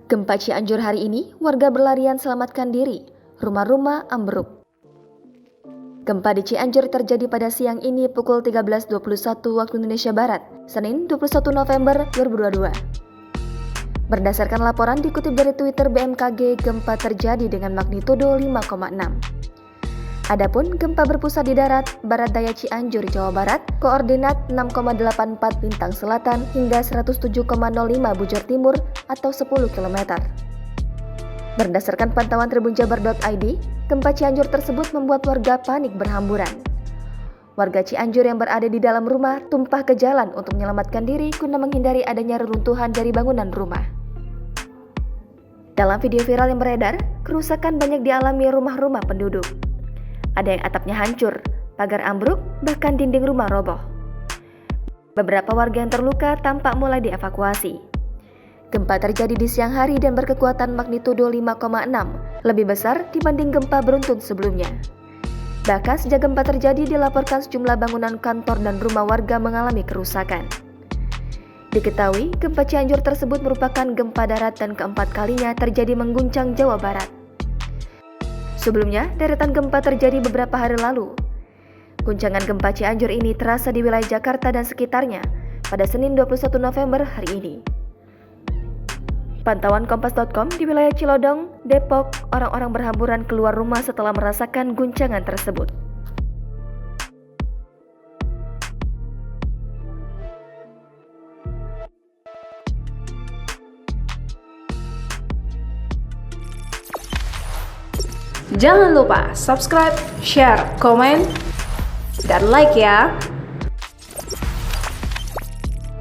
Gempa Cianjur hari ini, warga berlarian selamatkan diri, rumah-rumah ambruk. Gempa di Cianjur terjadi pada siang ini pukul 13.21 waktu Indonesia Barat, Senin 21 November 2022. Berdasarkan laporan dikutip dari Twitter BMKG, gempa terjadi dengan magnitudo 5,6. Adapun gempa berpusat di darat, barat daya Cianjur, Jawa Barat, koordinat 6,84 lintang selatan hingga 107,05 bujur timur atau 10 km. Berdasarkan pantauan tribunjabar.id, gempa Cianjur tersebut membuat warga panik berhamburan. Warga Cianjur yang berada di dalam rumah tumpah ke jalan untuk menyelamatkan diri guna menghindari adanya reruntuhan dari bangunan rumah. Dalam video viral yang beredar, kerusakan banyak dialami rumah-rumah penduduk. Ada yang atapnya hancur, pagar ambruk, bahkan dinding rumah roboh. Beberapa warga yang terluka tampak mulai dievakuasi. Gempa terjadi di siang hari dan berkekuatan magnitudo 5,6, lebih besar dibanding gempa beruntun sebelumnya. Bahkan sejak gempa terjadi dilaporkan sejumlah bangunan kantor dan rumah warga mengalami kerusakan. Diketahui, gempa Cianjur tersebut merupakan gempa darat dan keempat kalinya terjadi mengguncang Jawa Barat. Sebelumnya, deretan gempa terjadi beberapa hari lalu. Guncangan gempa Cianjur ini terasa di wilayah Jakarta dan sekitarnya pada Senin 21 November hari ini. Pantauan Kompas.com di wilayah Cilodong, Depok, orang-orang berhamburan keluar rumah setelah merasakan guncangan tersebut. Jangan lupa subscribe, share, komen, dan like ya!